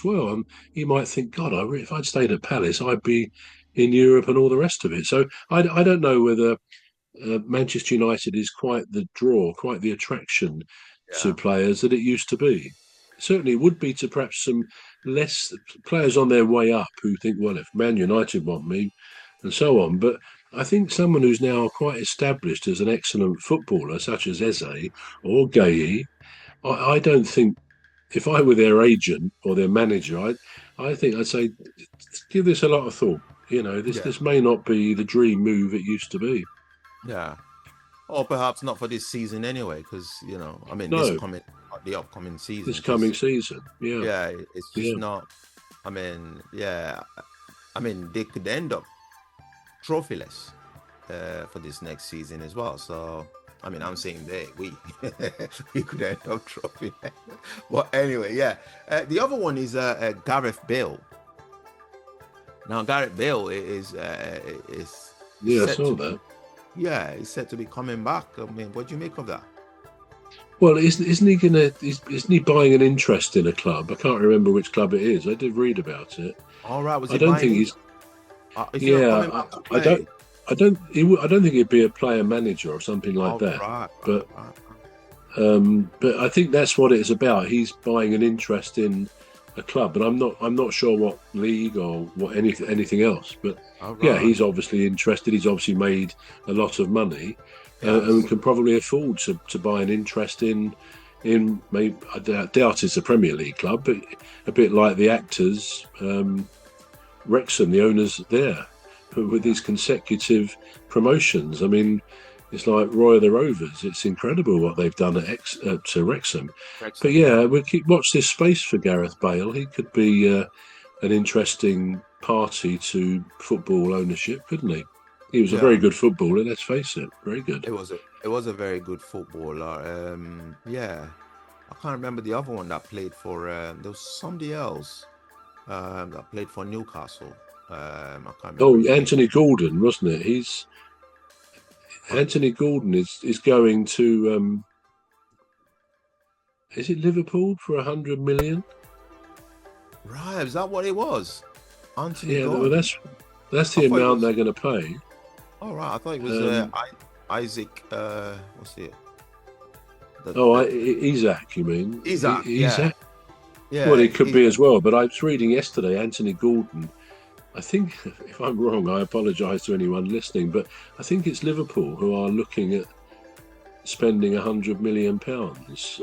as well. And he might think, God, if I'd stayed at Palace, I'd be in Europe and all the rest of it. So I don't know whether Manchester United is quite the draw, quite the attraction to Yeah. players that it used to be. Certainly would be to perhaps some less players on their way up who think, well, if Man United want me, and so on. But I think someone who's now quite established as an excellent footballer, such as Eze or Gay, I don't think if I were their agent or their manager, I think I'd say give this a lot of thought. You know, Yeah. this may not be the dream move it used to be. Yeah. Or perhaps not for this season anyway, because I mean, this No, coming the upcoming season, this coming because season. Yeah, yeah, it's just yeah. not. I mean, yeah, I mean, they could end up trophyless for this next season as well. So, I mean, I'm saying we we could end up trophyless. But anyway, yeah. The other one is Gareth Bale. Now, Gareth Bale is Yeah, I set saw to be, that. yeah, he's set to be coming back. I mean, what do you make of that? Well, isn't he gonna? Isn't he buying an interest in a club? I can't remember which club it is. I did read about it. All right, was I he don't buying think in? he's. Is he not Yeah, coming back to I don't. play? I don't. I don't think he'd be a player manager or something like All that. right, right, But right. but I think that's what it's about. He's buying an interest in a club, and I'm not sure what league or what anything else. But All yeah, right. he's obviously interested. He's obviously made a lot of money, and Yes. can probably afford to buy an interest in maybe doubt it's a Premier League club, but a bit like the actors, Wrexham, the owners there, with Yeah. these consecutive promotions. I mean, it's like Roy of the Rovers. It's incredible what they've done at Wrexham. But Wrexham, yeah. yeah, we'll keep watch this space for Gareth Bale. He could be an interesting party to football ownership, couldn't he? He was a very Yeah. good footballer. Let's face it, very good. It was a very good footballer. Yeah. I can't remember the other one that played for. There was somebody else that played for Newcastle. I can't remember Oh, his name. Anthony Gordon, wasn't it? He's But Anthony Gordon is going to is it Liverpool for 100 million? right, is that what it was? Anthony Yeah, well, Gordon. that's I the thought it amount was. they're going to pay. All right, I thought it was Um, Isaac. What's it? oh, The Isaac, you mean Isaac. Yeah, Isaac? Well, yeah. it could be as well. But I was reading yesterday, Anthony Gordon. I think, if I'm wrong, I apologise to anyone listening, but I think it's Liverpool who are looking at spending £100 million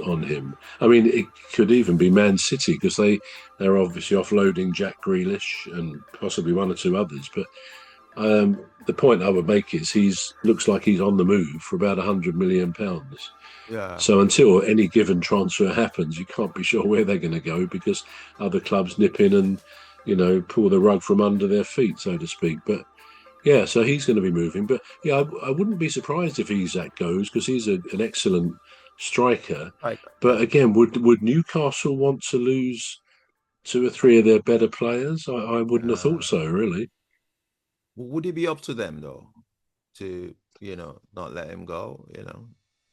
on him. I mean, it could even be Man City because they're obviously offloading Jack Grealish and possibly one or two others. But the point I would make is he's looks like he's on the move for about £100 million. Yeah. So until any given transfer happens, you can't be sure where they're going to go because other clubs nip in and pull the rug from under their feet, so to speak. But yeah, so he's going to be moving. But yeah, I wouldn't be surprised if Isak goes because he's an excellent striker. Right. But Yeah. again, would Newcastle want to lose two or three of their better players? I wouldn't have thought Uh, so, really. would it be up to them though to not let him go?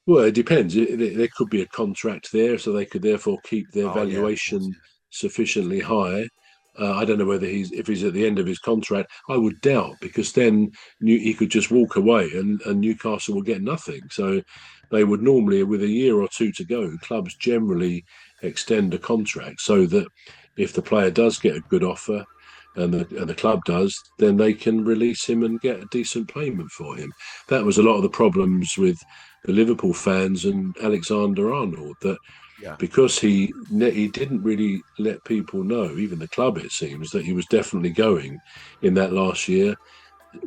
Well, it depends. There could be a contract there, so they could therefore keep their Oh yeah, of course. valuation sufficiently high. I don't know whether if he's at the end of his contract. I would doubt because then he could just walk away and Newcastle will get nothing. So they would normally, with a year or two to go, clubs generally extend a contract so that if the player does get a good offer and the club does, then they can release him and get a decent payment for him. That was a lot of the problems with the Liverpool fans and Alexander Arnold that Yeah. because he didn't really let people know, even the club it seems, that he was definitely going in that last year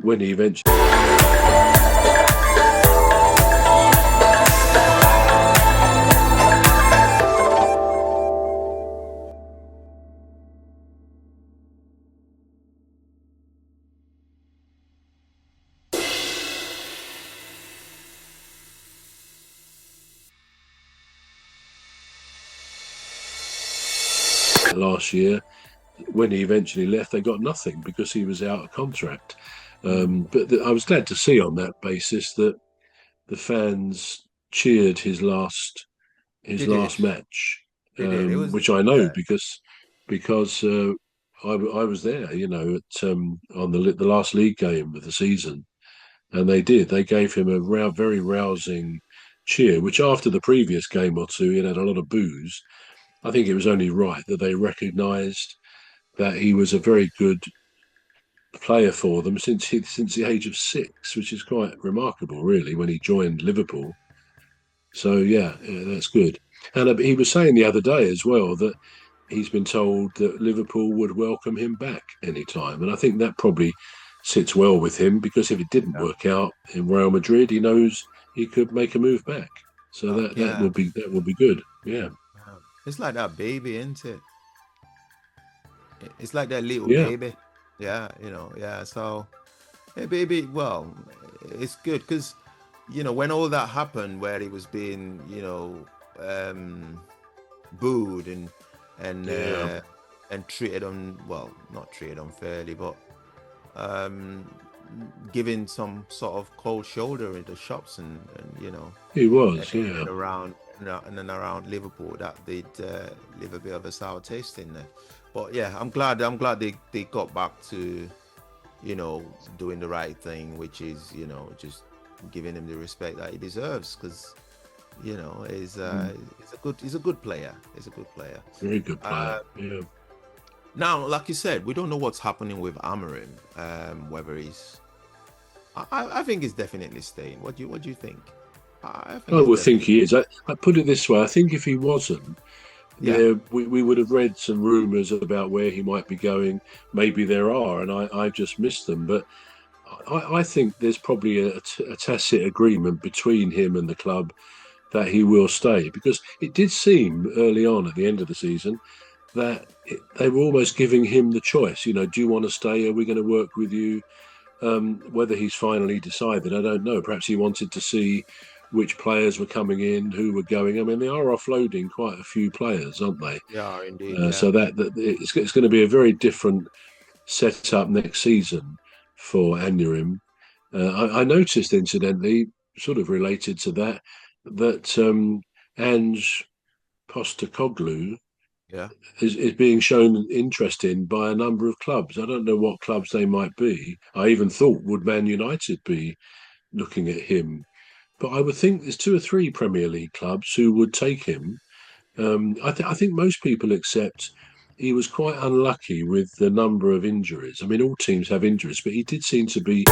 when he eventually last year when he eventually left, they got nothing because he was out of contract. Mm. But I was glad to see on that basis that the fans cheered his They last did. match, They did. It was which I know yeah. because because I was there, at on the last league game of the season, and they gave him a very rousing cheer. Which after the previous game or two, he had a lot of boos. I think it was only right that they recognised that he was a very good player for them since the age of 6, which is quite remarkable, really, when he joined Liverpool. So yeah, that's good. And he was saying the other day as well that he's been told that Liverpool would welcome him back anytime, and I think that probably sits well with him because if it didn't Yeah. work out in Real Madrid, he knows he could make a move back. So that Yeah. will be good. Yeah, It's like that baby, isn't it? It's like that little yeah, baby. Yeah, yeah. So, hey, baby, well, it's good because, when all that happened, where he was being, booed and yeah. uh, and treated well, not treated unfairly, but um, giving some sort of cold shoulder in the shops and He and, was. Yeah, around and then around Liverpool that they'd leave a bit of a sour taste in there. But yeah, I'm glad they got back to doing the right thing, which is just giving him the respect that he deserves because he's a good player. He's a good player. very good player. Uh, Yeah. Now, like you said, we don't know what's happening with Amarim. Whether he's, I think he's definitely staying. What do you think? I think I he's would think definitely. he is. I put it this way: I think if he wasn't, Yeah, we would have read some rumours about where he might be going. Maybe there are, and I just missed them. But I think there's probably a tacit agreement between him and the club that he will stay because it did seem early on at the end of the season that they were almost giving him the choice. Do you want to stay? Are we going to work with you? Whether he's finally decided, I don't know. Perhaps he wanted to see which players were coming in, who were going. I mean, they are offloading quite a few players, aren't they? yeah, indeed, yeah. So that it's going to be a very different setup next season for Anurim. I noticed, incidentally, sort of related to that, that Ange Postecoglou Yeah. is being shown interest in by a number of clubs. I don't know what clubs they might be. I even thought would Man United be looking at him, but I would think there's two or three Premier League clubs who would take him. I think most people accept he was quite unlucky with the number of injuries. I mean, all teams have injuries, but he did seem to be